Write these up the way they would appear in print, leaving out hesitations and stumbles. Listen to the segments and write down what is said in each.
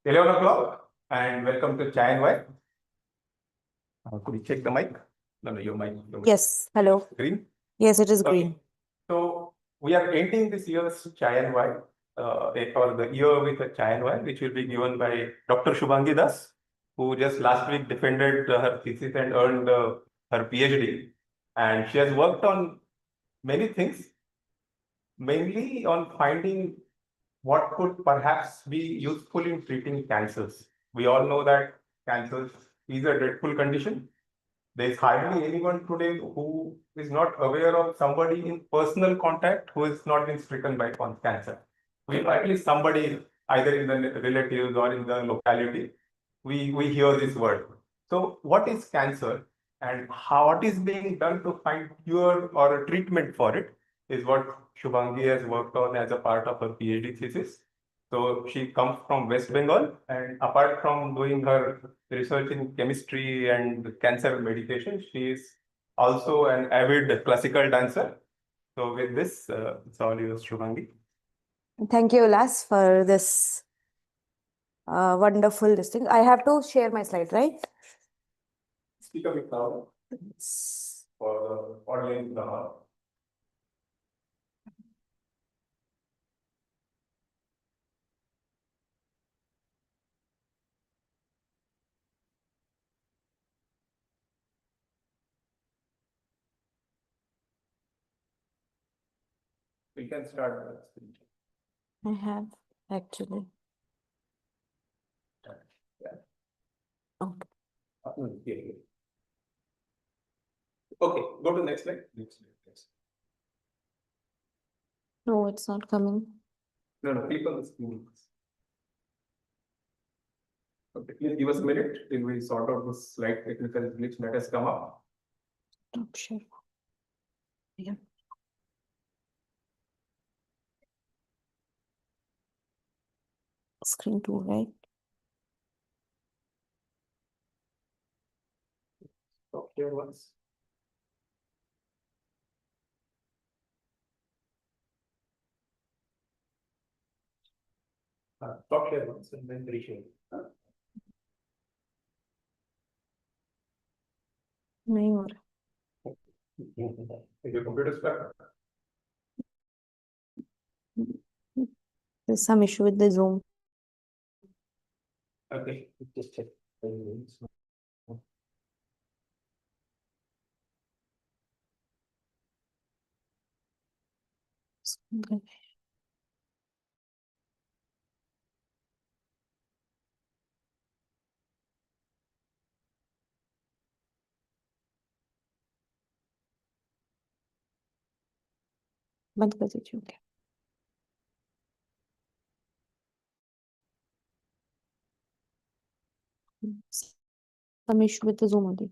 11 o'clock and welcome to Chai and Wine. Could you check the mic? No, your mic. Yes, hello. Green? Yes, it is Okay. green. So we are ending this year's Chai and Wine, or the year with a Chai and Wine, which will be given by Dr. Shubhangi Das, who just last week defended her thesis and earned her PhD. And she has worked on many things, mainly on finding what could perhaps be useful in treating cancers. We all know that cancer is a dreadful condition. There is hardly anyone today who is not aware of somebody in personal contact who is not been stricken by cancer. We know at least somebody either in the relatives or in the locality. We hear this word. So what is cancer and what is being done to find cure or a treatment for it is what Shubhangi has worked on as a part of her PhD thesis. So she comes from West Bengal, and apart from doing her research in chemistry and cancer medication, she is also an avid classical dancer. So with this, it's all yours, Shubhangi. Thank you, Ulas, for this wonderful listing. I have to share my slide, right? Speak a bit louder for the audience in the hall. We can start. I have actually. Yeah. Okay. Okay, go to next slide. Next. No, it's not coming. No, click on the screen. Okay, please give us a minute till we sort out this slight technical glitch that has come up. Not sure. Yeah. Screen 2, right? Stop here once. Stop here once and then reshare. नहीं हो रहा. Is your computer stuck? There's some issue with the Zoom. Okay, just check. Okay. बंद कर दीजिए. Okay. Some issue with the Zoom only.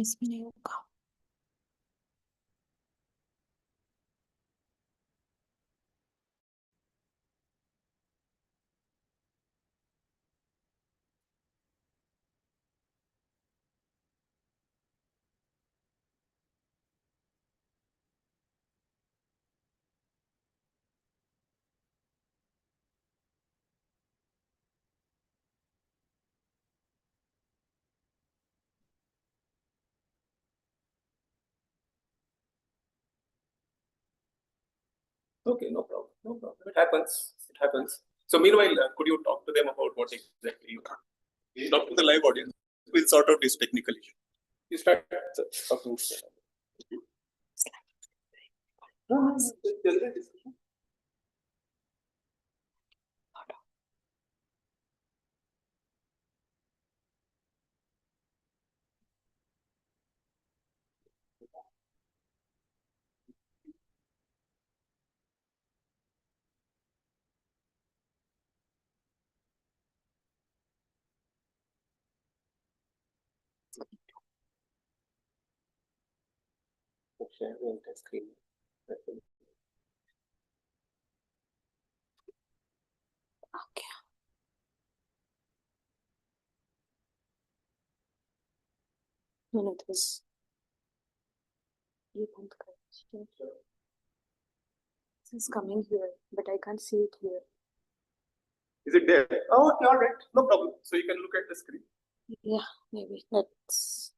इसमें नहीं होगा. Okay, no problem. No problem. It happens. It happens. So meanwhile, could you talk to them about what exactly you are? Talk to the live audience. We'll sort out this technical issue. You start talking. Sharing the screen. Okay. मैंने तो बस ये बंद कर. This is coming here, but I can't see it here. Is it there? Oh, okay, all right, no problem. So you can look at the screen. Yeah, maybe. Let's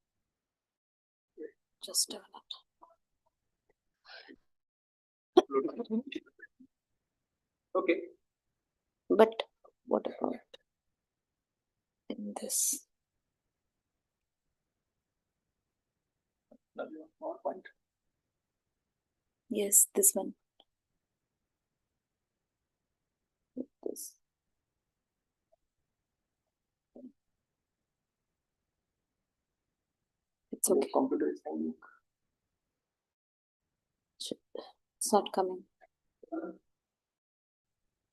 just turn it. Okay. But what about in this? PowerPoint. Yes, this one. This. It's okay. Computer is hanging. It's not coming.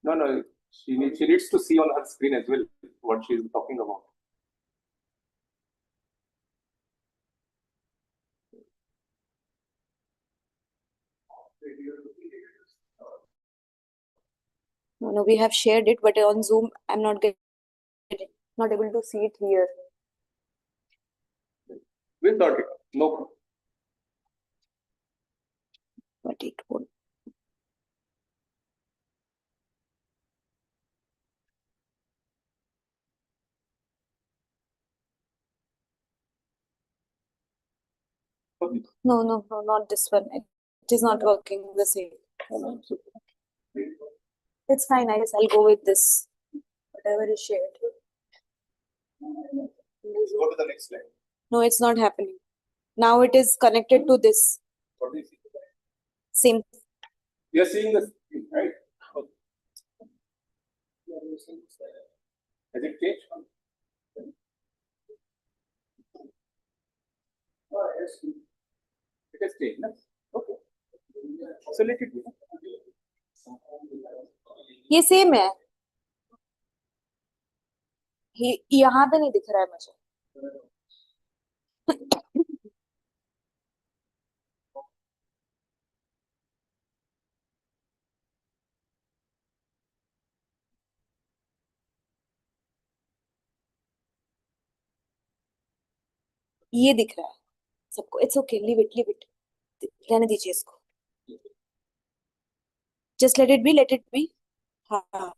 No. She needs to see on her screen as well what she is talking about. No, we have shared it, but on Zoom, I'm not able to see it here. We'll sort it. No problem. But it won't. Okay. No, not this one. It is not working the same. It's fine. I guess I'll go with this. Whatever is shared. Go to the next slide. No, it's not happening. Now it is connected to this. What do you see? Same. You are seeing the screen, right? Okay. Has it changed? It has changed. No? Okay. So let it be. ये same है. यहाँ पे नहीं दिख रहा है मुझे. ये दिख रहा है सबको. It's okay. Leave it. रहने दीजिए इसको. Just let it be. हाँ.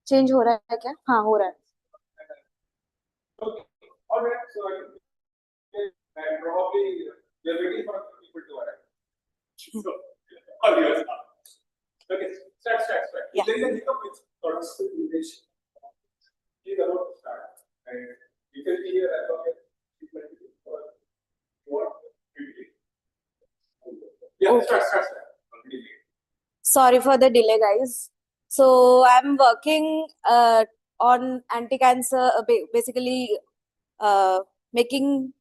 चेंज हो रहा है क्या? हाँ, हो रहा है. Okay. All right. So and probably you're waiting for people to arrive. So all yours now. Okay. Start. Yeah. Then you come with sort of simulation. He's about to start. And you can see here as long as people what yeah, Okay. start. Already late. Sorry for the delay, guys. So I'm working on anti-cancer, basically making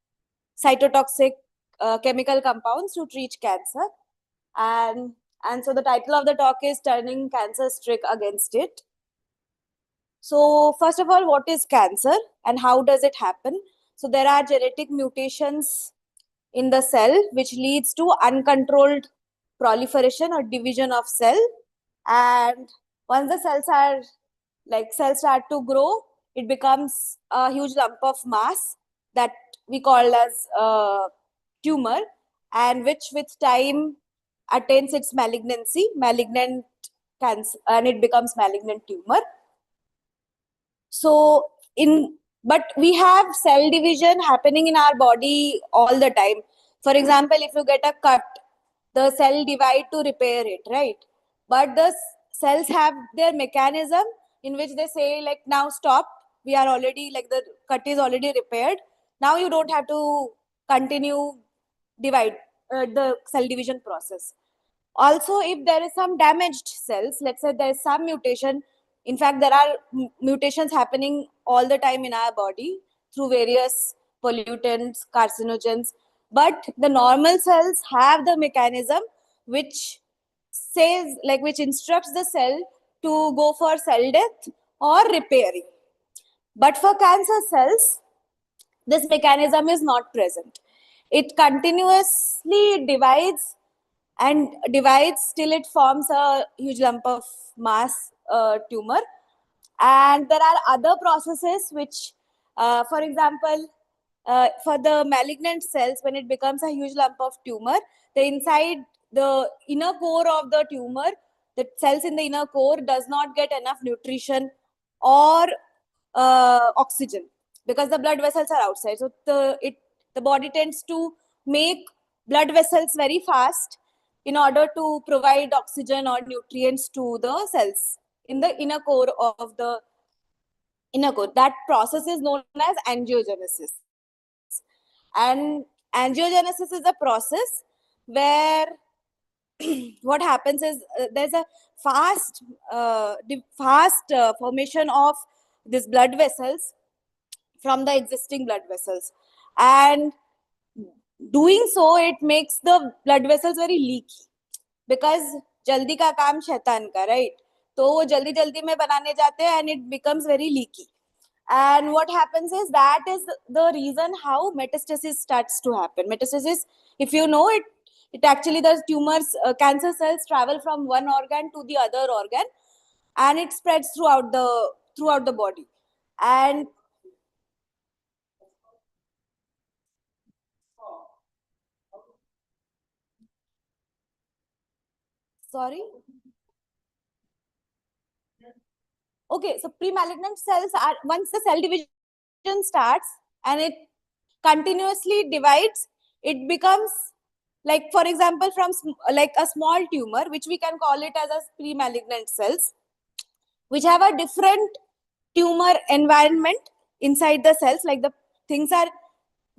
cytotoxic chemical compounds to treat cancer. And so the title of the talk is Turning Cancer's Trick Against It. So first of all, what is cancer and how does it happen? So there are genetic mutations in the cell which leads to uncontrolled proliferation or division of cell. And once the cells start to grow, it becomes a huge lump of mass that we call as tumor, and which with time attains its malignant cancer, and it becomes malignant tumor. So but we have cell division happening in our body all the time. For example, if you get a cut, the cell divide to repair it, right? But the cells have their mechanism in which they say like, now stop, we are already like the cut is already repaired, now you don't have to continue divide the cell division process. Also, if there is some damaged cells, let's say there is some mutation, in fact there are mutations happening all the time in our body through various pollutants, carcinogens, but the normal cells have the mechanism which says, like, which instructs the cell to go for cell death or repairing. But for cancer cells, this mechanism is not present. It continuously divides and divides till it forms a huge lump of mass tumor. And there are other processes which, for example, for the malignant cells, when it becomes a huge lump of tumor, the inside the inner core of the tumor, the cells in the inner core does not get enough nutrition or oxygen because the blood vessels are outside. So the body tends to make blood vessels very fast in order to provide oxygen or nutrients to the cells in the inner core of the inner core. That process is known as angiogenesis. And angiogenesis is a process where what happens is there's a fast formation of these blood vessels from the existing blood vessels, and doing so it makes the blood vessels very leaky because जल्दी का काम शैतान का, right? तो वो जल्दी जल्दी में बनाने जाते हैं and it becomes very leaky. And what happens is that is the reason how metastasis starts to happen. Metastasis, if you know it, it actually the tumors, cancer cells travel from one organ to the other organ, and it spreads throughout the body. And sorry. Okay, so pre-malignant cells are, once the cell division starts and it continuously divides, it becomes, like for example, from like a small tumor, which we can call it as a pre-malignant cells, which have a different tumor environment inside the cells, like the things are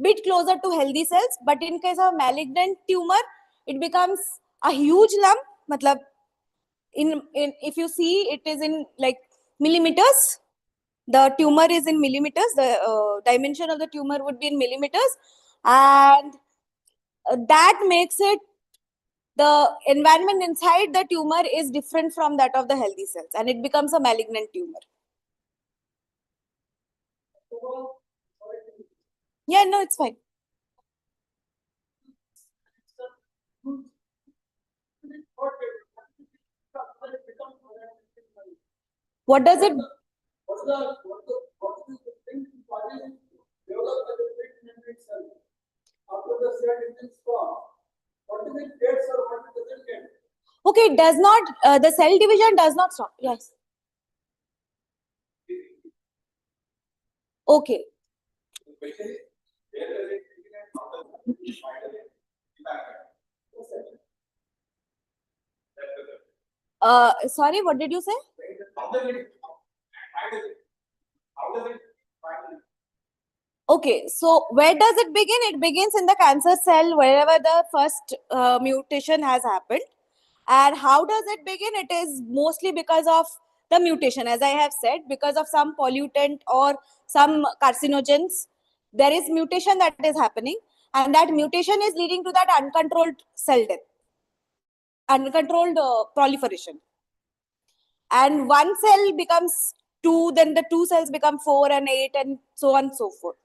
bit closer to healthy cells, but in case of malignant tumor, it becomes a huge lump. Matlab, in if you see, it is in like millimeters. The tumor is in millimeters. The dimension of the tumor would be in millimeters, and that makes it, the environment inside the tumor is different from that of the healthy cells, and it becomes a malignant tumor. Yeah, no, it's fine. What does it? Okay, it does not, the cell division does not stop. Yes. Okay. Sorry, what did you say? Okay, so where does it begin? It begins in the cancer cell, wherever the first mutation has happened. And how does it begin? It is mostly because of the mutation, as I have said, because of some pollutant or some carcinogens. There is mutation that is happening, and that mutation is leading to that uncontrolled cell death, uncontrolled proliferation. And one cell becomes two, then the two cells become 4 and 8, and so on and so forth.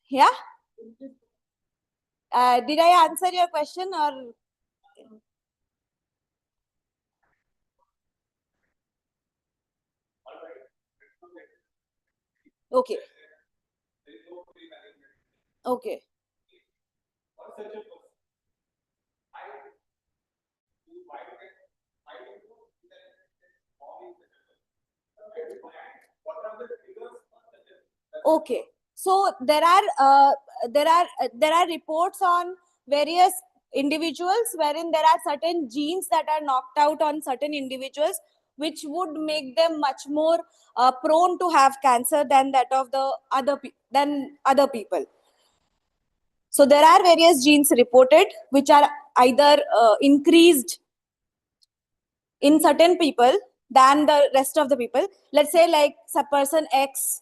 Yeah. Did I answer your question, or? Okay. Okay. Okay. So there are reports on various individuals wherein there are certain genes that are knocked out on certain individuals, which would make them much more prone to have cancer than that of the other people. So there are various genes reported which are either increased in certain people than the rest of the people. Let's say like person X,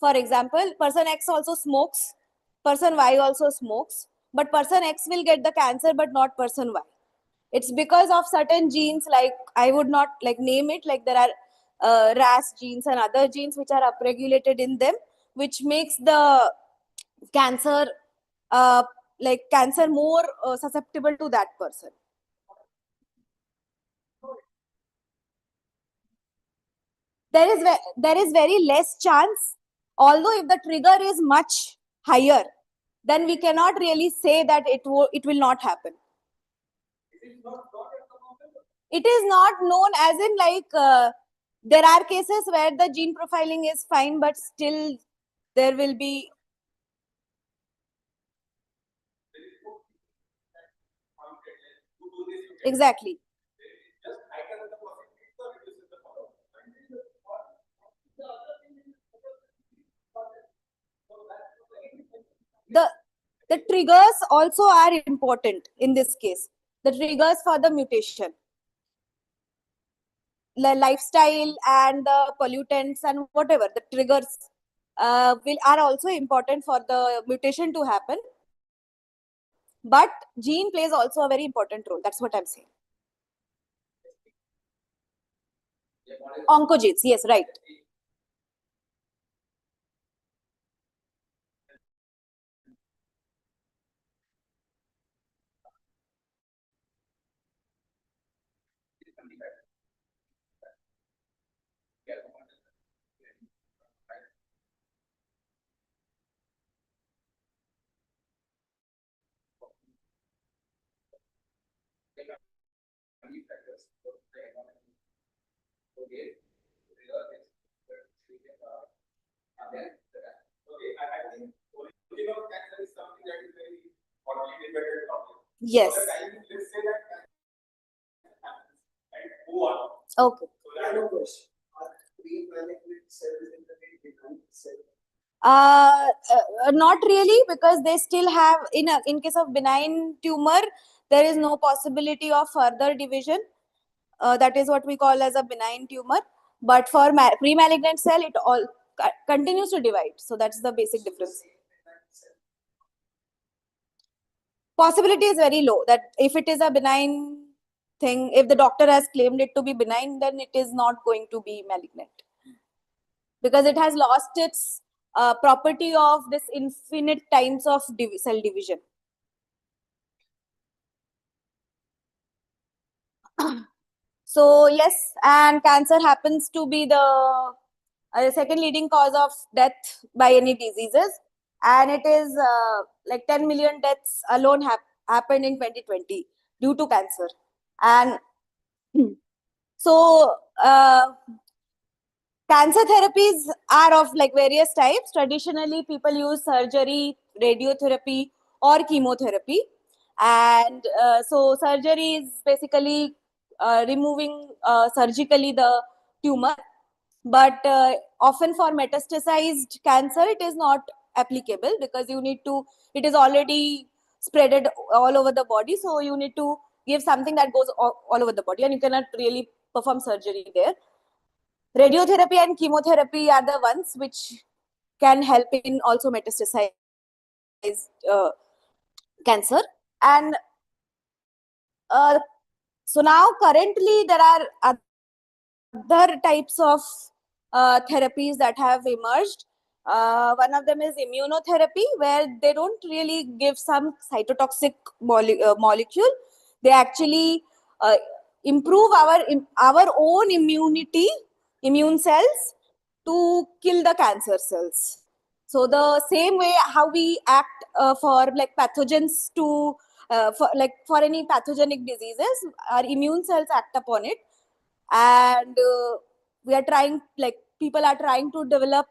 for example, person X also smokes, person Y also smokes, but person X will get the cancer but not person Y. It's because of certain genes, like I would not like name it, like there are RAS genes and other genes which are upregulated in them, which makes the cancer uh, cancer more susceptible to that person. There is very less chance Although if the trigger is much higher, then we cannot really say that it will not happen. It is not known, as in there are cases where the gene profiling is fine, but still there will be. Exactly. The the triggers also are important in this case. The triggers for the mutation, the lifestyle and the pollutants and whatever the triggers will are also important for the mutation to happen. But gene plays also a very important role. That's what I'm saying. Oncogenes, yes, right. Yes. Okay. Not really, because they still have in case of benign tumor, there is no possibility of further division. That is what we call as a benign tumor. But for pre-malignant cell, it all continues to divide. So that's the basic difference. Possibility is very low that if it is a benign thing, if the doctor has claimed it to be benign, then it is not going to be malignant, because it has lost its property of this infinite times of cell division. So yes, and cancer happens to be the second leading cause of death by any diseases, and it is like 10 million deaths alone happened in 2020 due to cancer. And so cancer therapies are of like various types. Traditionally, people use surgery, radiotherapy, or chemotherapy. And so surgery is basically removing surgically the tumor. But often for metastasized cancer, it is not applicable, because it is already spreaded all over the body. So you need to give something that goes all over the body, and you cannot really perform surgery there. Radiotherapy and chemotherapy are the ones which can help in also metastasized uh, cancer. And so now currently there are other types of therapies that have emerged. One of them is immunotherapy, where they don't really give some cytotoxic molecule. They actually uh, improve our own immune cells to kill the cancer cells. So the same way how we act for like pathogens to for any pathogenic diseases, our immune cells act upon it. And we are trying, like people are trying to develop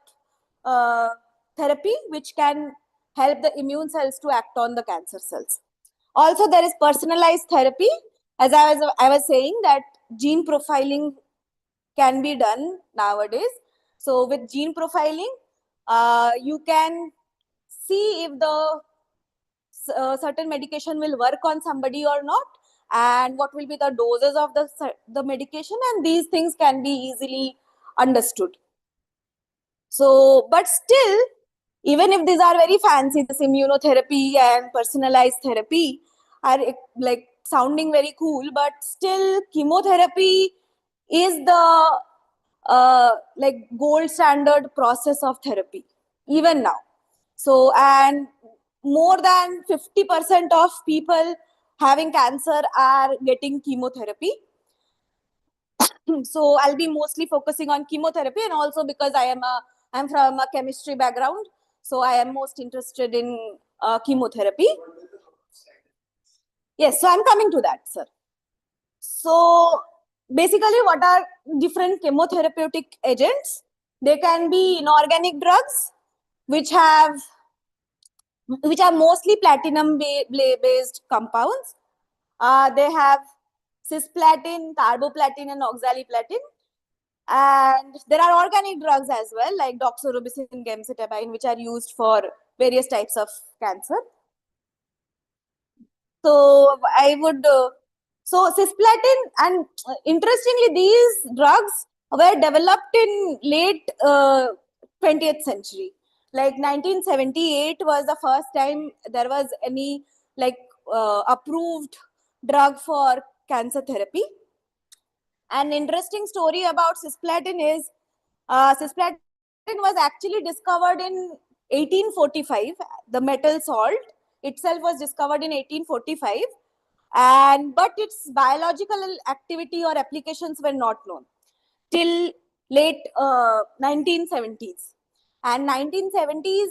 uh, therapy which can help the immune cells to act on the cancer cells. Also there is personalized therapy. As I was saying that gene profiling can be done nowadays. So with gene profiling, you can see if the certain medication will work on somebody or not, and what will be the doses of the medication, and these things can be easily understood. So but still, even if these are very fancy, this immunotherapy and personalized therapy are like sounding very cool, but still chemotherapy is the like gold standard process of therapy even now. So, and more than 50% of people having cancer are getting chemotherapy. So I'll be mostly focusing on chemotherapy, and also because I am a I'm from a chemistry background, so I am most interested in chemotherapy. Yes, so I'm coming to that, sir. So basically, what are different chemotherapeutic agents? They can be inorganic drugs, which are mostly platinum based compounds. They have cisplatin, carboplatin, and oxaliplatin. And there are organic drugs as well, like doxorubicin, gemcitabine, which are used for various types of cancer. So I would, so cisplatin, and interestingly, these drugs were developed in late 20th century. Like 1978 was the first time there was any like approved drug for cancer therapy. An interesting story about cisplatin is cisplatin was actually discovered in 1845. The metal salt itself was discovered in 1845, and but its biological activity or applications were not known till late 1970s. And 1970s,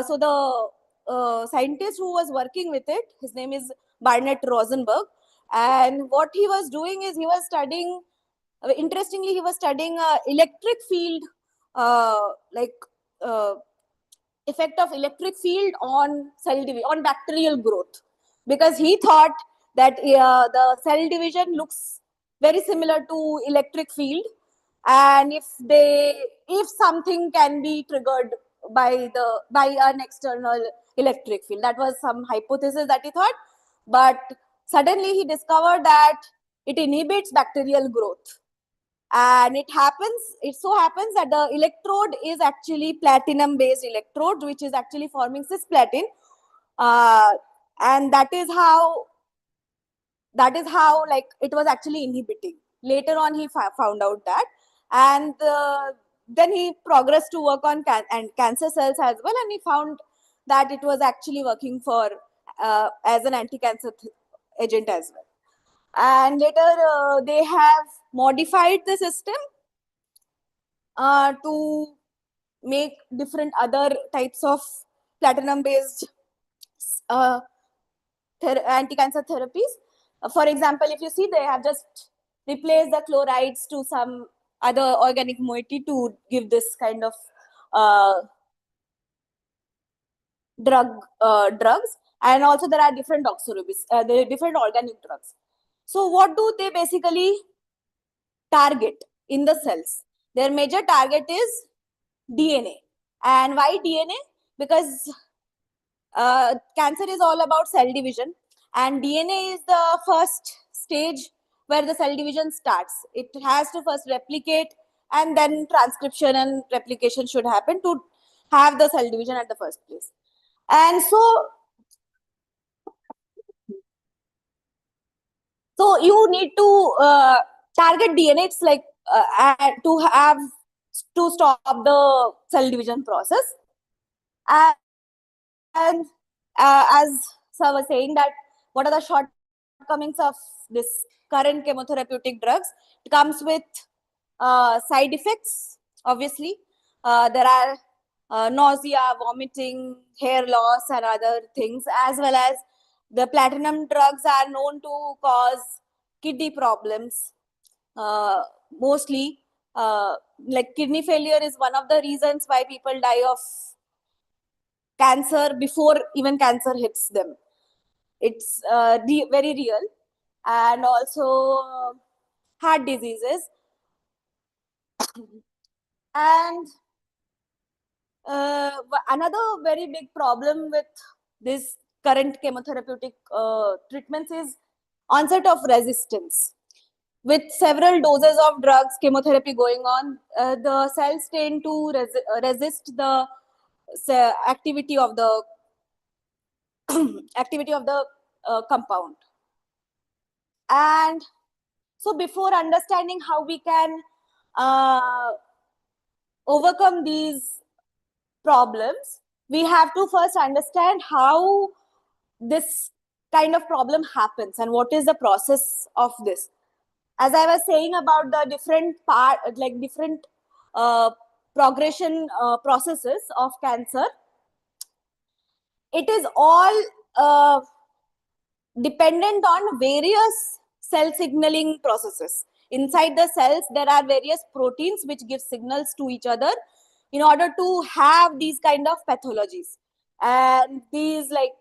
so the scientist who was working with it, his name is Barnett Rosenberg, and what he was doing is he was studying, interestingly, he was studying electric field, like uh, effect of electric field on cell division, on bacterial growth, because he thought that the cell division looks very similar to electric field, and if something can be triggered by an external electric field, that was some hypothesis that he thought. But suddenly he discovered that it inhibits bacterial growth, and it so happens that the electrode is actually platinum based electrode, which is actually forming cisplatin, uh, and that is how like it was actually inhibiting. Later on he found out that, and then he progressed to work on cancer cells as well, and he found that it was actually working for as an anti-cancer agent as well. And later they have modified the system to make different other types of platinum based uh, anti-cancer therapies. For example, if you see, they have just replaced the chlorides to some other organic moiety to give this kind of uh, drugs. And also there are different there are different organic drugs. So what do they basically target in the cells? Their major target is DNA. And why DNA? Because cancer is all about cell division, and DNA is the first stage where the cell division starts. It has to first replicate, and then transcription and replication should happen to have the cell division at the first place. And so you need to target DNA. It's like to stop the cell division process. And as Sir was saying, that what are the shortcomings of this current chemotherapeutic drugs? It comes with side effects, obviously. There are nausea, vomiting, hair loss, and other things, as well as the platinum drugs are known to cause kidney problems. Mostly, like kidney failure is one of the reasons why people die of cancer before even cancer hits them. It's very real. And also heart diseases. And another very big problem with this current chemotherapeutic treatments is onset of resistance. With several doses of drugs, chemotherapy going on, the cells tend to resist the activity of the compound. And so before understanding how we can uh, overcome these problems, we have to first understand how this kind of problem happens and what is the process of this. As I was saying about the different uh, progression processes of cancer, it is all dependent on various cell signaling processes. Inside the cells, there are various proteins which give signals to each other in order to have these kind of pathologies. And these like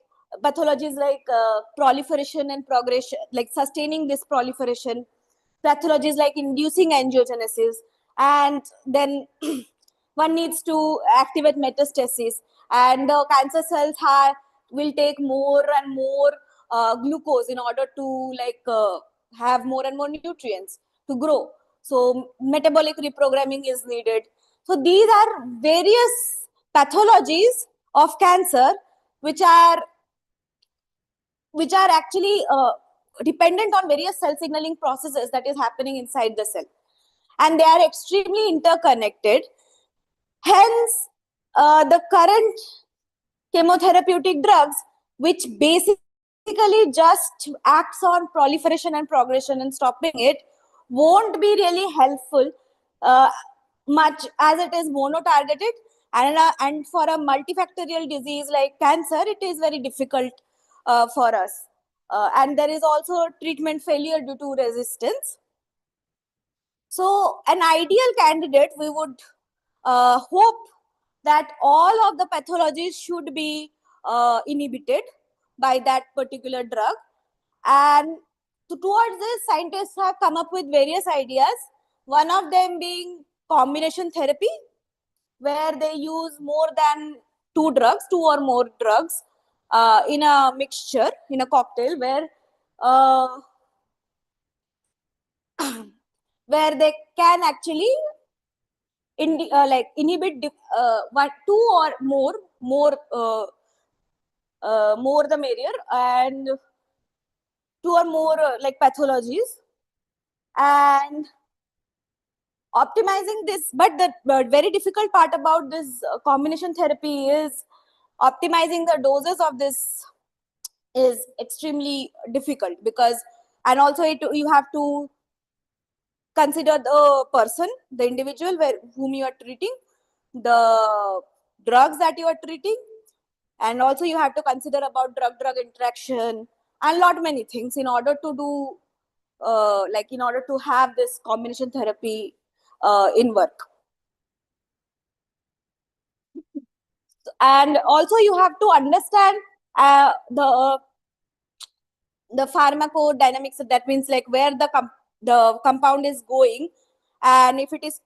pathologies like proliferation and progression, like sustaining this proliferation, pathologies like inducing angiogenesis, and then one needs to activate metastasis, and the cancer cells will take more and more glucose in order to have more and more nutrients to grow. So metabolic reprogramming is needed. So these are various pathologies of cancer which are actually dependent on various cell signaling processes that is happening inside the cell, and they are extremely interconnected. Hence, the current chemotherapeutic drugs, which basically just acts on proliferation and progression and stopping it, won't be really helpful uh, much, as it is mono-targeted, and for a multifactorial disease like cancer, it is very difficult for us. And there is also treatment failure due to resistance. So an ideal candidate, we would hope that all of the pathologies should be inhibited by that particular drug. And towards this, scientists have come up with various ideas. One of them being combination therapy, where they use more than two or more drugs in a mixture, in a cocktail, uh, where they can actually inhibit two or more the merrier, and two or more pathologies, and optimizing this. But the very difficult part about this combination therapy is optimizing the doses of this is extremely difficult, because and also you have to consider the person, the individual whom you are treating, the drugs that you are treating, and also you have to consider about drug interaction and lot many things in order to do in order to have this combination therapy in work. And also you have to understand the pharmacodynamics. That means like where the compound is going, and if it is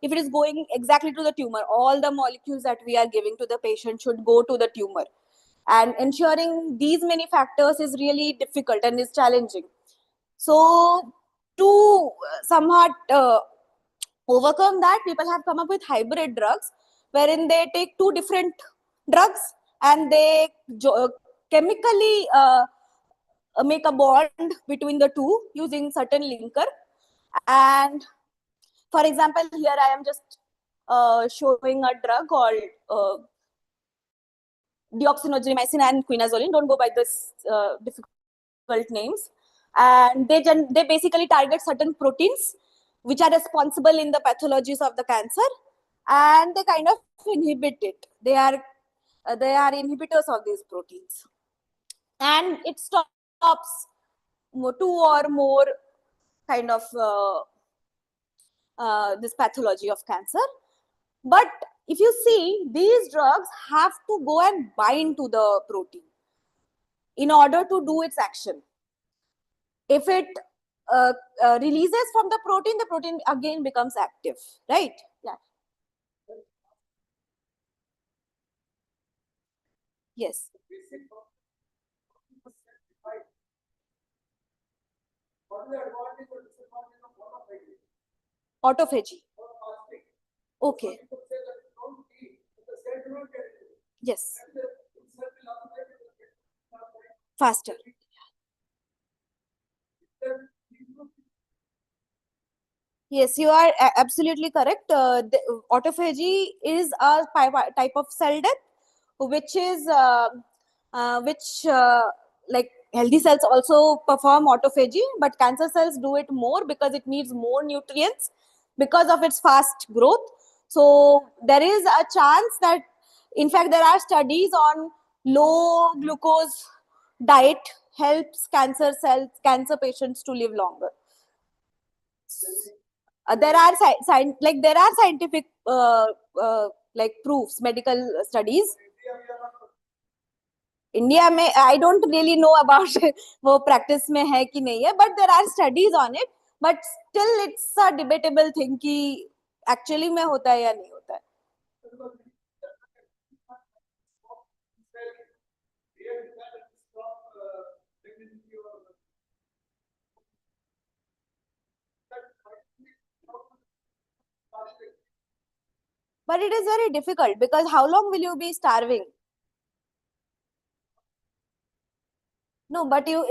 if it is going exactly to the tumor, all the molecules that we are giving to the patient should go to the tumor, and ensuring these many factors is really difficult and is challenging. So to somewhat overcome that, people have come up with hybrid drugs, wherein they take two different drugs and they chemically make a bond between the two using certain linker. And for example, here I am just showing a drug called deoxynitromycin and quinazoline. Don't go by this difficult names. And they basically target certain proteins which are responsible in the pathologies of the cancer, and they kind of inhibit it. They are inhibitors of these proteins, and it stops two or more kind of this pathology of cancer. But if you see, these drugs have to go and bind to the protein in order to do its action. If it releases from the protein again becomes active, right? Yeah. Yes. Autophagy. Okay. Yes. Faster. Yes, you are absolutely correct. Autophagy is a type of cell death, which is which like healthy cells also perform autophagy, but cancer cells do it more because it needs more nutrients because of its fast growth. So there is a chance that, in fact, there are studies on low glucose diet helps cancer cells, cancer patients to live longer. There are there are scientific like proofs, medical studies. India में I don't really know about वो practice में है कि नहीं है, but there are studies on it, but still it's a debatable thing कि actually में होता है या नहीं होता है. But it is very difficult because how long will you be starving? No, but you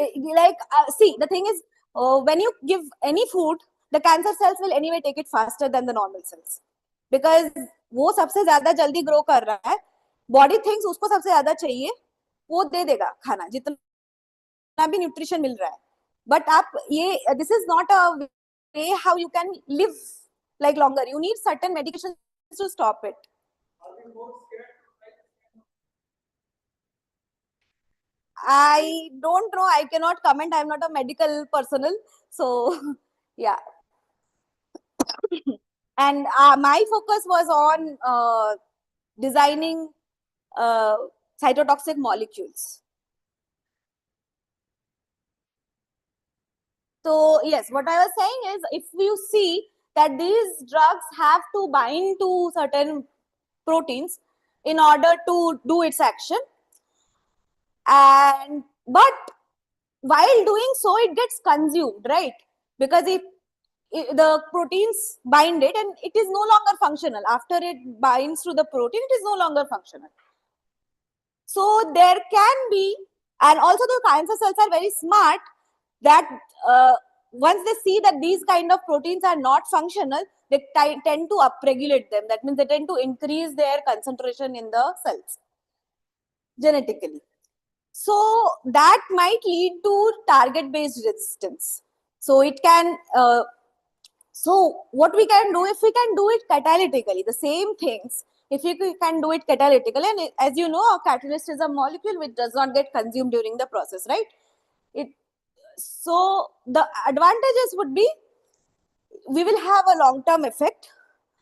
see, the thing is, when you give any food, the cancer cells will anyway take it faster than the normal cells because वो सबसे ज्यादा जल्दी grow कर रहा है. Body thinks उसको सबसे ज्यादा चाहिए, वो दे देगा खाना जितना भी न्यूट्रिशन मिल रहा है. बट आप ये this is not a way how you can live like longer. You need certain medications to stop it. I don't know. I cannot comment. I'm not a medical personnel. So, yeah. And my focus was on designing cytotoxic molecules. So, yes, what I was saying is if you see that these drugs have to bind to certain proteins in order to do its action, and but while doing so it gets consumed, right? Because if the proteins bind it and it is no longer functional, after it binds to the protein it is no longer functional. So there can be, and also the cancer cells are very smart that once they see that these kind of proteins are not functional, they tend to upregulate them. That means they tend to increase their concentration in the cells genetically. So that might lead to target-based resistance. So it can, so what we can do, if we can do it catalytically, the same things, if we can do it catalytically, and as you know, a catalyst is a molecule which does not get consumed during the process, right? So the advantages would be, we will have a long-term effect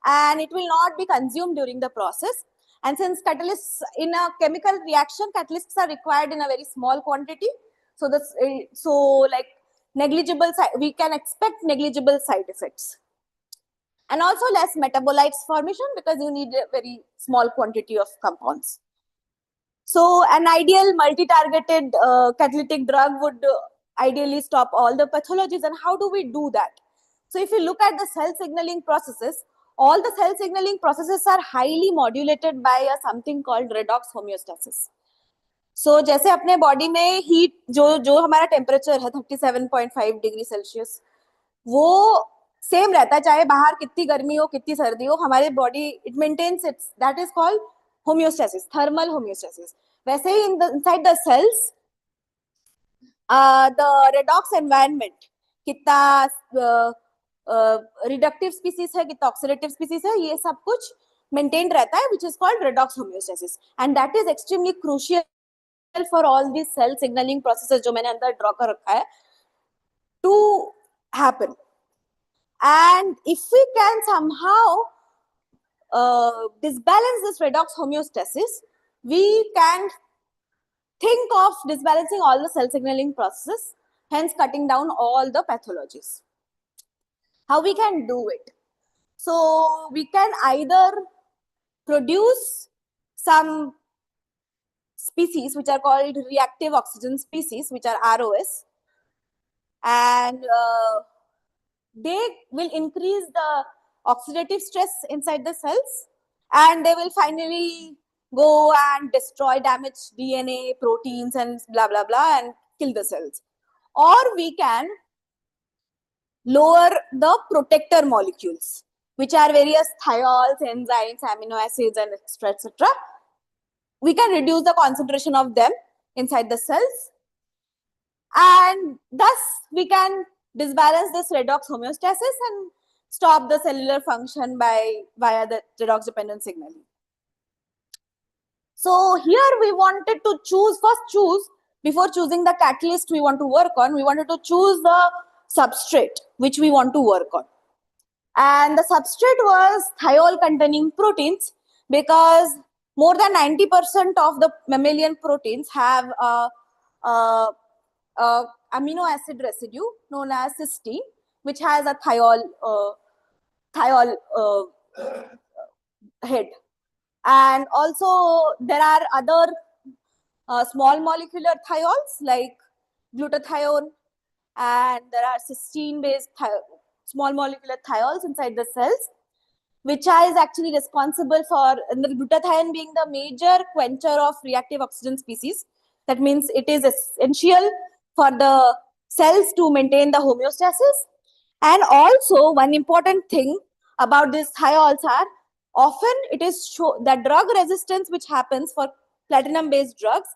and it will not be consumed during the process. And since catalysts in a chemical reaction, catalysts are required in a very small quantity. So this, like negligible, we can expect negligible side effects. And also less metabolites formation because you need a very small quantity of compounds. So an ideal multi-targeted catalytic drug would ideally stop all the pathologies. And how do we do that? So if you look at the cell signaling processes, all the cell signaling processes are highly modulated by something called redox homeostasis. So जैसे अपने body में heat जो हमारा temperature है 37.5 degree Celsius, वो same रहता है चाहे बाहर कितनी गर्मी हो कितनी सर्दी हो, हमारे body it maintains its, that is called homeostasis, thermal homeostasis. वैसे ही inside the cells the redox environment, कितना रिडक्टिव स्पीसीज है कितना ऑक्सीडेटिव स्पीसीज है, ये सब कुछ मेंटेन रहता है, which is called redox homeostasis. And that is extremely crucial for all these cell signaling processes जो मैंने अंदर ड्रॉ कर रखा है to happen. And if we can somehow disbalance this redox homeostasis, we can think of disbalancing all the cell signaling processes, hence cutting down all the pathologies. How we can do it? So we can either produce some species which are called reactive oxygen species, which are ROS, and they will increase the oxidative stress inside the cells, and they will finally go and destroy damaged DNA, proteins, and blah blah blah, and kill the cells. Or we can lower the protector molecules, which are various thiols, enzymes, amino acids, and etc. We can reduce the concentration of them inside the cells, and thus we can disbalance this redox homeostasis and stop the cellular function via the redox dependent signaling. So here we wanted to choose, before choosing the catalyst we want to work on, we wanted to choose the substrate which we want to work on. And the substrate was thiol containing proteins, because more than 90% of the mammalian proteins have a amino acid residue known as cysteine, which has a thiol head. And also there are other small molecular thiols like glutathione, and there are cysteine based small molecular thiols inside the cells, which is actually responsible for the glutathione being the major quencher of reactive oxygen species. That means it is essential for the cells to maintain the homeostasis. And also one important thing about these thiols are, often it is that drug resistance which happens for platinum based drugs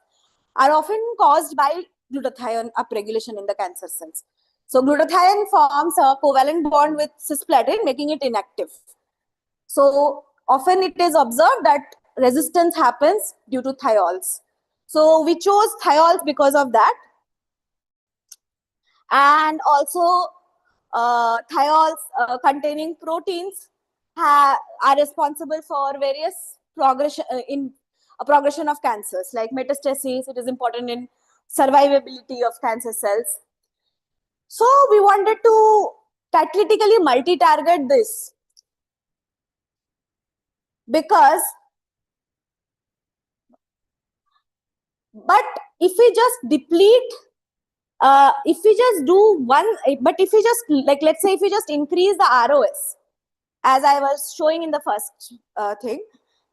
are often caused by glutathione upregulation in the cancer cells. So glutathione forms a covalent bond with cisplatin, making it inactive. So often it is observed that resistance happens due to thiols. So we chose thiols because of that. And also thiols containing proteins are responsible for various progression of cancers like metastasis. It is important in survivability of cancer cells. So we wanted to catalytically multi-target this, because but if we just deplete if we just do one, but if we just, like, let's say if we just increase the ROS, as I was showing in the first thing,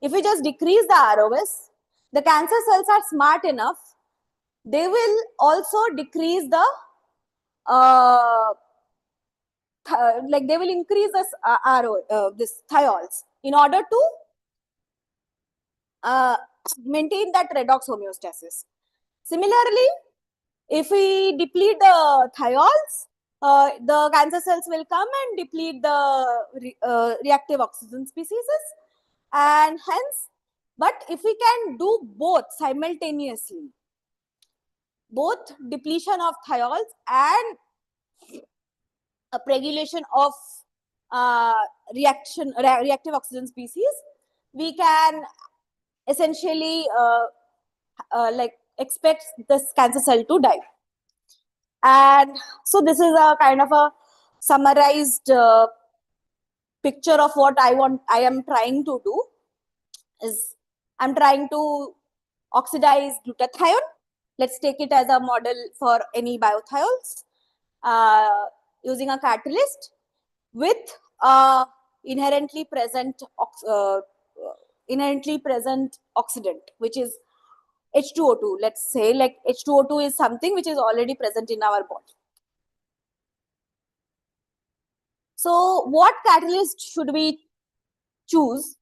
if we just decrease the ROS, the cancer cells are smart enough, they will also decrease the like they will increase this this thiols in order to maintain that redox homeostasis. Similarly, if we deplete the thiols, the cancer cells will come and deplete the reactive oxygen species, and hence, but if we can do both simultaneously, both depletion of thiols and upregulation of reactive oxygen species, we can essentially like expect this cancer cell to die. And so this is a kind of a summarized picture of what I am trying to do. Is I'm trying to oxidize glutathione. Let's take it as a model for any biothiols, using a catalyst with inherently present oxidant, which is H2O2. Let's say, like, H2O2 is something which is already present in our body. So what catalyst should we choose?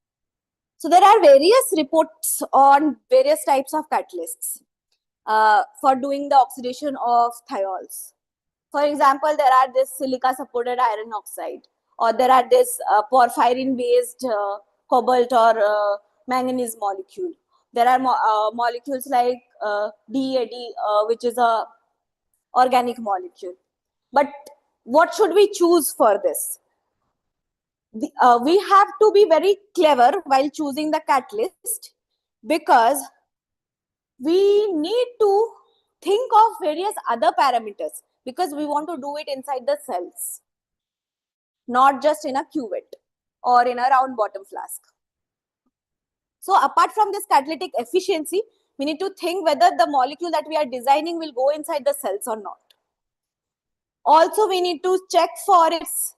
So there are various reports on various types of catalysts for doing the oxidation of thiols. For example, there are this silica supported iron oxide, or there are this porphyrin based cobalt or manganese molecule. There are molecules like DAD, which is a organic molecule. But what should we choose for this? We have to be very clever while choosing the catalyst, because we need to think of various other parameters, because we want to do it inside the cells, not just in a cuvette or in a round bottom flask. So apart from this catalytic efficiency, we need to think whether the molecule that we are designing will go inside the cells or not. Also, we need to check for its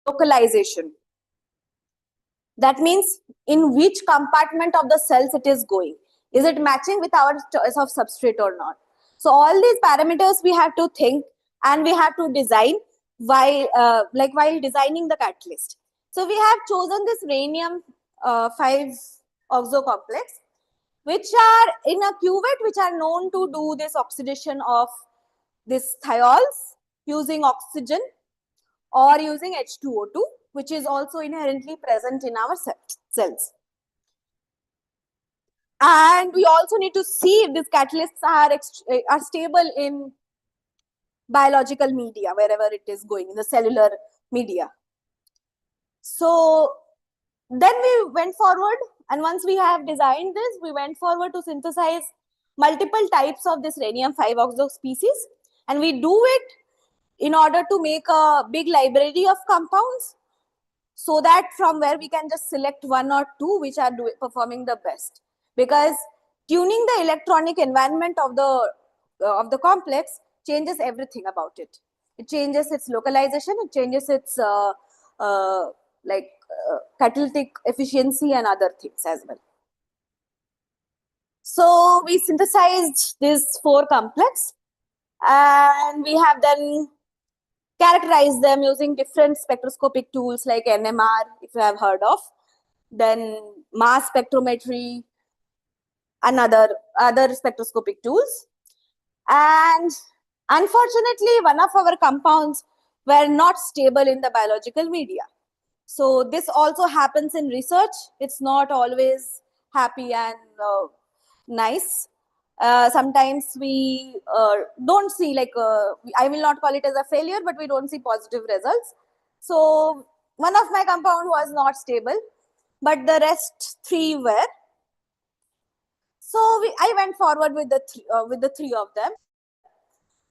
localization. That means in which compartment of the cells it is going. Is it matching with our choice of substrate or not? So all these parameters we have to think, and we have to design while designing the catalyst. So we have chosen this rhenium 5 oxo complex, which are in a cuvette, which are known to do this oxidation of these thiols using oxygen or using H2O2, which is also inherently present in our cells. And we also need to see if these catalysts are stable in biological media, wherever it is going, in the cellular media. So then we went forward, and once we have designed this, we went forward to synthesize multiple types of this rhenium 5-oxo species, and we do it in order to make a big library of compounds, so that from where we can just select one or two which are performing the best. Because tuning the electronic environment of the complex changes everything about it. It changes its localization, it changes its catalytic efficiency and other things as well. So we synthesized these 4 complex, and we have then characterized them using different spectroscopic tools like NMR, if you have heard of, then mass spectrometry, and other spectroscopic tools. And unfortunately, one of our compounds were not stable in the biological media. So this also happens in research. It's not always happy and nice. Sometimes we don't see, I will not call it as a failure, but we don't see positive results. So one of my compound was not stable, but the rest 3 were. So I went forward with the 3 of them.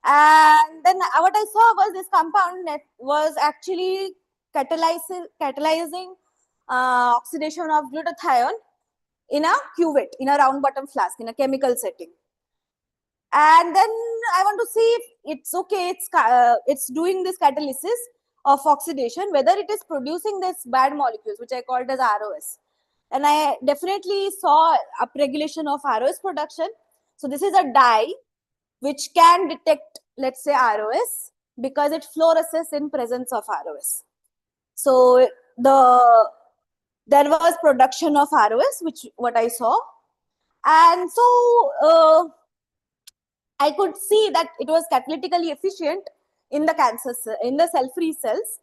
And then what I saw was this compound that was actually catalyzing oxidation of glutathione in a cuvette, in a round bottom flask, in a chemical setting. And then I want to see if it's okay, it's doing this catalysis of oxidation, whether it is producing this bad molecules, which I called as ROS. And I definitely saw upregulation of ROS production. So this is a dye which can detect, let's say, ROS, because it fluoresces in presence of ROS. So there was production of ROS, which what I saw. And so I could see that it was catalytically efficient in the cell-free cells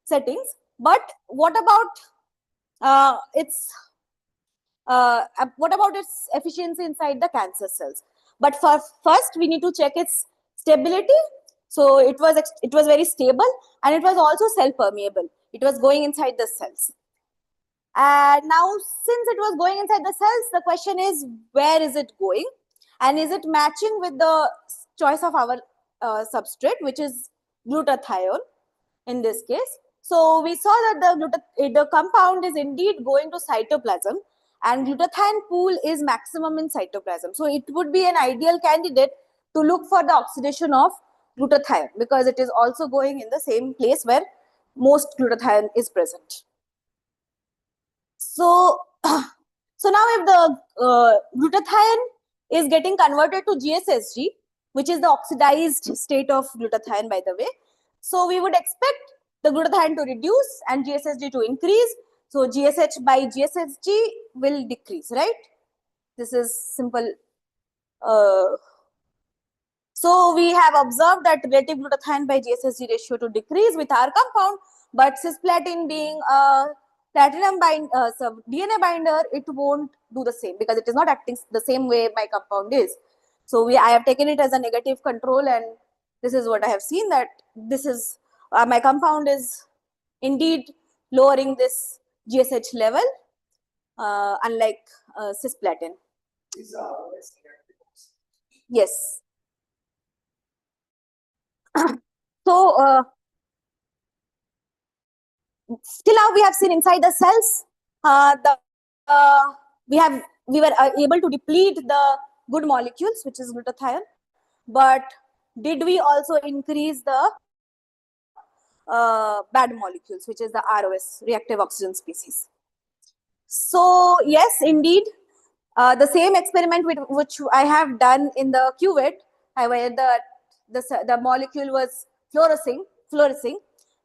settings. But what about what about its efficiency inside the cancer cells? But first, we need to check its stability. So it was very stable, and it was also cell permeable. It was going inside the cells. And now, since it was going inside the cells, the question is, where is it going? And is it matching with the choice of our substrate, which is glutathione in this case? So we saw that the compound is indeed going to cytoplasm, and glutathione pool is maximum in cytoplasm. So it would be an ideal candidate to look for the oxidation of glutathione, because it is also going in the same place where most glutathione is present. So, so now if the glutathione is getting converted to GSSG, which is the oxidized state of glutathione, by the way, so we would expect the glutathione to reduce and GSSG to increase. So GSH by GSSG will decrease, right? This is simple. So we have observed that relative glutathione by GSSG ratio to decrease with our compound, but cisplatin being a platinum DNA binder, it won't do the same, because it is not acting the same way my compound is. So I have taken it as a negative control, and this is what I have seen, that this is my compound is indeed lowering this GSH level, unlike cisplatin. Yes. So still now we have seen inside the cells, we were able to deplete the good molecules, which is glutathione, but did we also increase the bad molecules, which is the ROS, reactive oxygen species? So yes, indeed, the same experiment which I have done in the cuvette, where the molecule was fluorescing.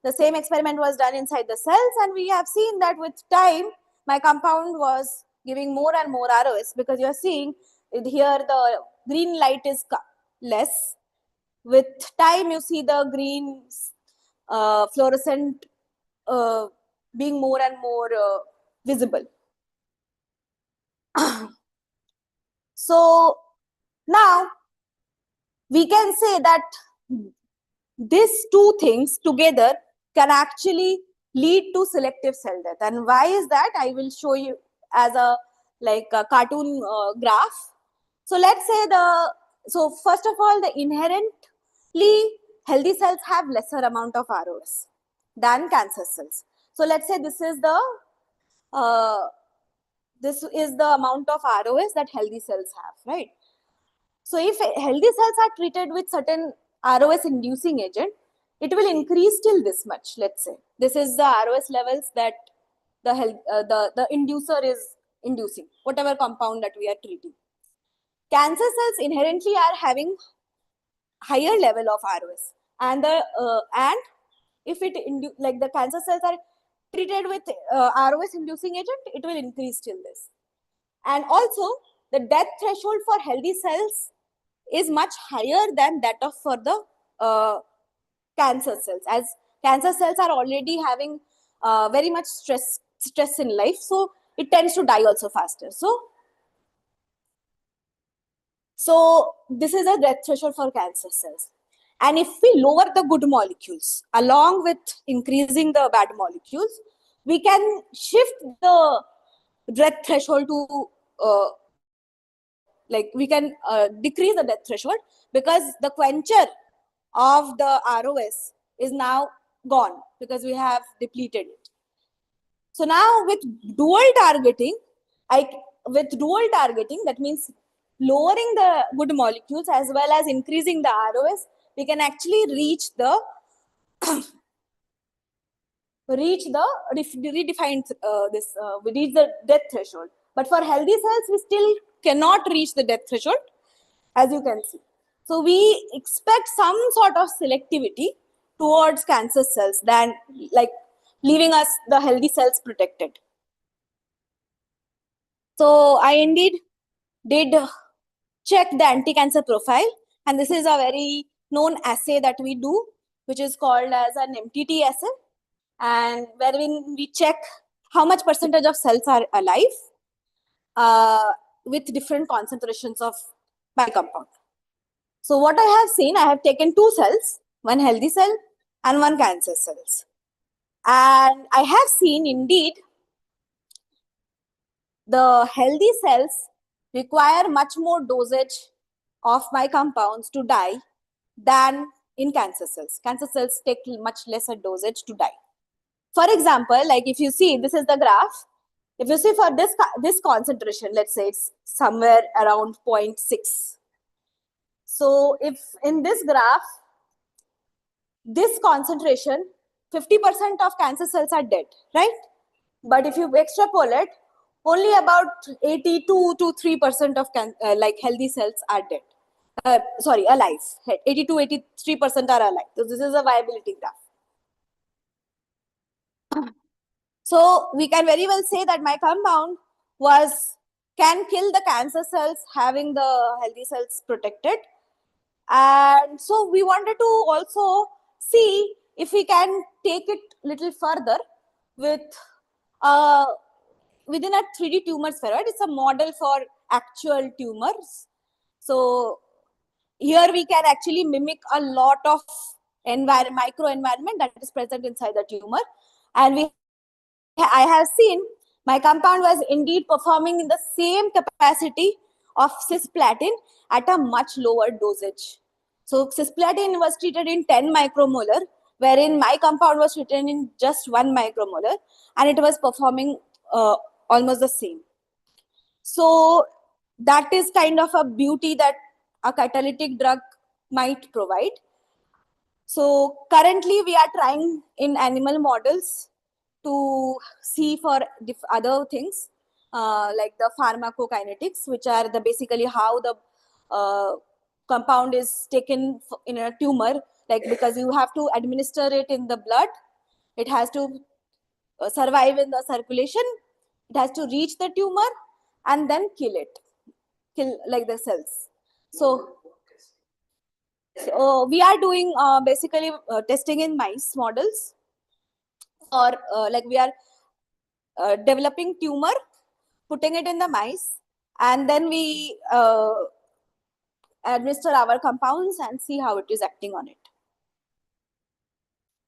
The same experiment was done inside the cells, and we have seen that with time, my compound was giving more and more ROS, because you are seeing here the green light is less, with time you see the green fluorescent being more and more visible. So now we can say that these two things together can actually lead to selective cell death. And why is that? I will show you as a cartoon graph. So let's say so first of all, the inherently healthy cells have lesser amount of ROS than cancer cells. So let's say this is the amount of ROS that healthy cells have, right? So if healthy cells are treated with certain ROS inducing agent, it will increase till this much. Let's say this is the ROS levels that the inducer is inducing, whatever compound that we are treating. Cancer cells inherently are having higher level of ROS, and if it like the cancer cells are treated with ROS inducing agent, it will increase till this. And also the death threshold for healthy cells is much higher than that of for the cancer cells, as cancer cells are already having very much stress in life, so it tends to die also faster. So this is a death threshold for cancer cells. And if we lower the good molecules along with increasing the bad molecules, we can shift the death threshold to we can decrease the death threshold, because the quencher of the ROS is now gone because we have depleted it. So now with dual targeting, that means lowering the good molecules as well as increasing the ROS, we can actually reach the redefined we reach the death threshold. But for healthy cells, we still cannot reach the death threshold, as you can see. So we expect some sort of selectivity towards cancer cells than leaving us the healthy cells protected. So I indeed did check the anti-cancer profile, and this is a very known assay that we do, which is called as an MTT assay, and wherein we check how much percentage of cells are alive with different concentrations of my compound. So what I have seen, I have taken two cells, one healthy cell and one cancer cells. And I have seen indeed the healthy cells require much more dosage of my compounds to die than in cancer cells. Cancer cells take much lesser dosage to die. For example, like if you see, this is the graph. If you see for this concentration, let's say it's somewhere around 0.6. So if in this graph, this concentration, 50% of cancer cells are dead, right? But if you extrapolate, only about 82 to 3% of healthy cells are dead. Alive. 82 83% are alive. So this is a viability graph. So we can very well say that my compound can kill the cancer cells, having the healthy cells protected. And so we wanted to also see if we can take it little further with within a 3D tumor spheroid. It's a model for actual tumors. So here we can actually mimic a lot of microenvironment that is present inside the tumor. And I have seen my compound was indeed performing in the same capacity of cisplatin at a much lower dosage. So cisplatin was treated in 10 micromolar, wherein my compound was treated in just 1 micromolar, and it was performing almost the same. So that is kind of a beauty that a catalytic drug might provide. So currently we are trying in animal models to see for other things like the pharmacokinetics, which are basically how the compound is taken in a tumor, because you have to administer it in the blood, it has to survive in the circulation, it has to reach the tumor and then kill the cells. So So we are doing basically testing in mice models, or like we are developing tumor, putting it in the mice, and then we administer our compounds and see how it is acting on it.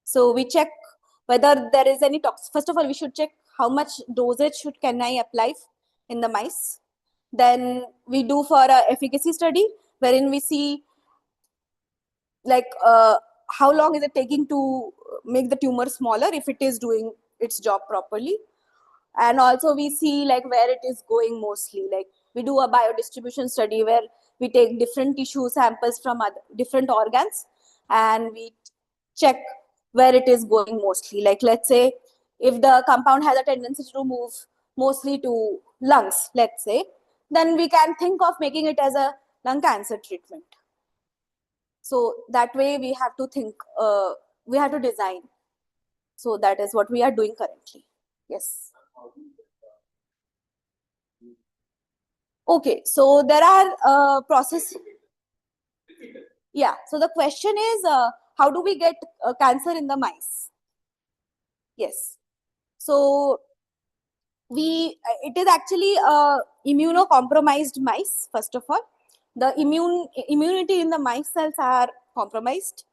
So we check whether there is any tox. First of all, we should check how much dosage can I apply in the mice. Then we do for a efficacy study wherein we see like how long is it taking to make the tumor smaller if it is doing its job properly. And also we see like where it is going mostly. Like we do a biodistribution study where we take different tissue samples from different organs and we check where it is going mostly. Like let's say if the compound has a tendency to move mostly to lungs, let's say, then we can think of making it as a lung cancer treatment. So that way we have to think, we have to design. So that is what we are doing currently. Yes. Okay, so there are process. Yeah, so the question is, how do we get cancer in the mice? Yes. So it is actually immunocompromised mice. First of all, the immunity in the mice cells are compromised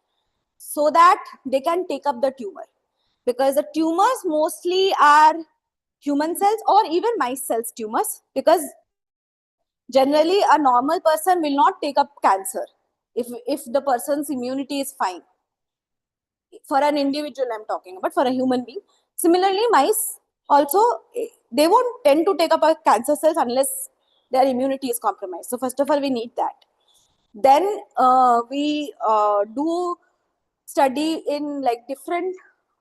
so that they can take up the tumor, because the tumors mostly are human cells or even mice cells tumors, because generally a normal person will not take up cancer if the person's immunity is fine. For an individual I'm talking about, for a human being. Similarly, mice also, they won't tend to take up a cancer cells unless their immunity is compromised. So first of all we need that. Then we do study in like different,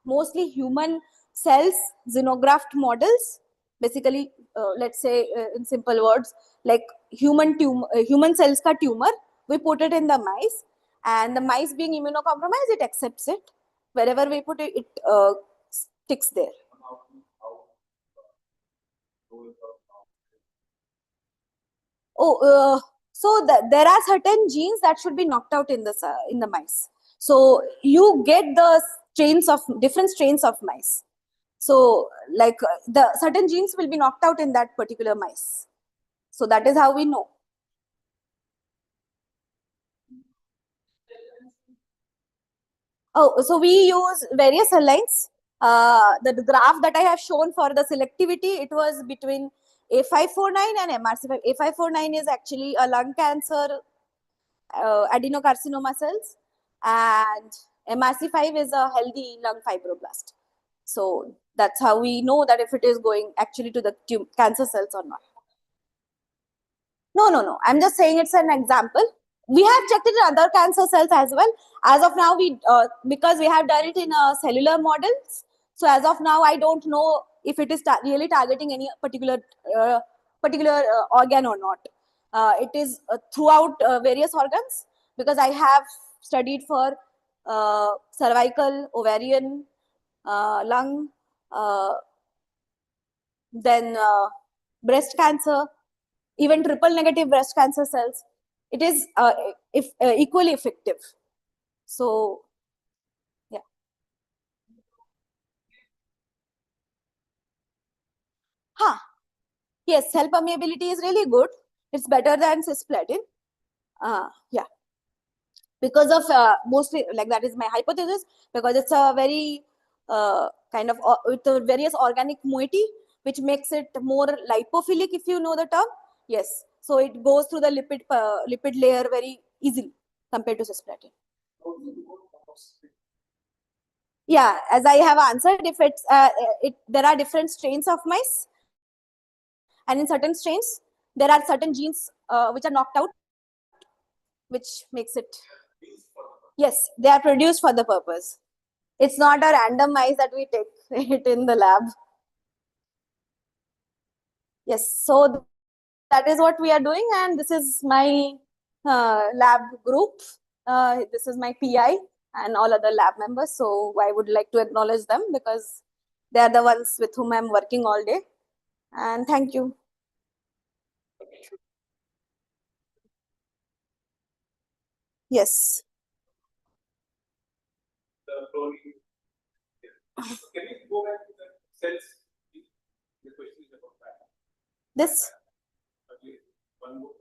mostly human cells, xenograft models. Basically, let's say in simple words, like human cells ka tumor, we put it in the mice, and the mice being immunocompromised, it accepts it. Wherever we put it, it sticks there. Oh, so there are certain genes that should be knocked out in the mice. So you get the strains of different strains of mice. So like the certain genes will be knocked out in that particular mice. So that is how we know. Oh, so we use various cell lines. The graph that I have shown for the selectivity, it was between A549 and MRC5. A549 is actually a lung cancer adenocarcinoma cells, and MRC5 is a healthy lung fibroblast. So that's how we know that if it is going actually to the cancer cells or not. No, no, no. I'm just saying it's an example. We have checked it in other cancer cells as well. As of now, we because we have done it in cellular models. So as of now, I don't know if it is really targeting any uh, particular organ or not. It is throughout various organs, because I have studied for cervical, ovarian, lung, uh, then breast cancer, even triple negative breast cancer cells. It is if equally effective. So yeah. Huh. Yes, cell permeability is really good. It's better than cisplatin. Yeah, because of mostly, like, that is my hypothesis, because it's a very kind of with the various organic moiety, which makes it more lipophilic, if you know the term. Yes, so it goes through the lipid layer very easily compared to cisplatin. Yeah, as I have answered, if it's there are different strains of mice, and in certain strains there are certain genes which are knocked out, which makes it. Yes, they are produced for the purpose. It's not a random mice that we take it in the lab. Yes, so that is what we are doing, and this is my lab group. This is my PI and all other lab members. So I would like to acknowledge them because they are the ones with whom I'm working all day. And thank you. Yes. chlorine. So can you go back to the cells? The question is about that. This. Okay, one more.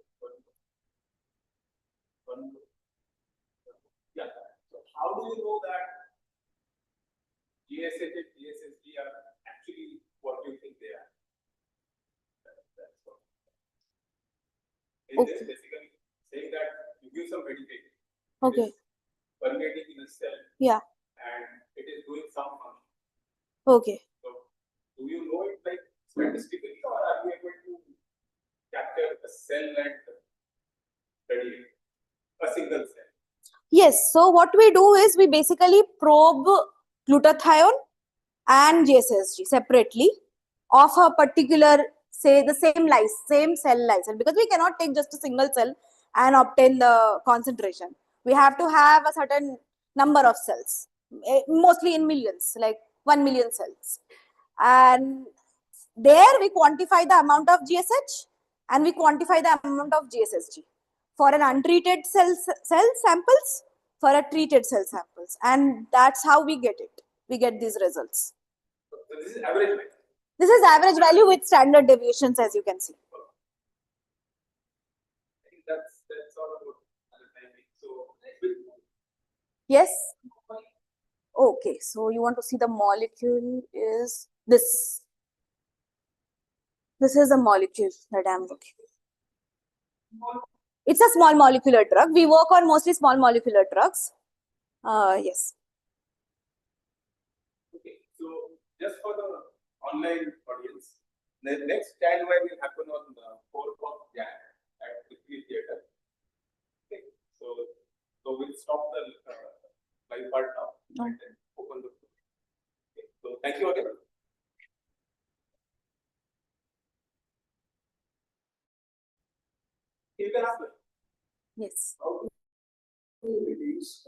Yeah. So how do you know that GSH and GSSG are actually what you think they are? That's what. It's just basically saying that you give some medication. Okay. Permeating in a cell. Yeah. And it is doing some function. Okay. So do you know it like statistically, or are you able to capture a cell and study it? A single cell? Yes. So what we do is we basically probe glutathione and GSSG separately of a particular, say, the same cell lysis, because we cannot take just a single cell and obtain the concentration. We have to have a certain number of cells, mostly in millions, like 1 million cells. And there we quantify the amount of GSH and we quantify the amount of GSSG for an untreated cell samples, for a treated cell samples. And that's how we get it. We get these results. So this is average value. This is average value with standard deviations, as you can see. I think that's all about understanding. So Yes. Okay, so you want to see the molecule is this. This is a molecule that I'm looking. It's a small molecular drug. We work on mostly small molecular drugs. Yes. okay, so just for the online audience, the next January will happen on the 4th of January at the theater. Okay, so we'll stop the live part now and then open the. Okay, so thank you again. You can ask me. Yes. How to reduce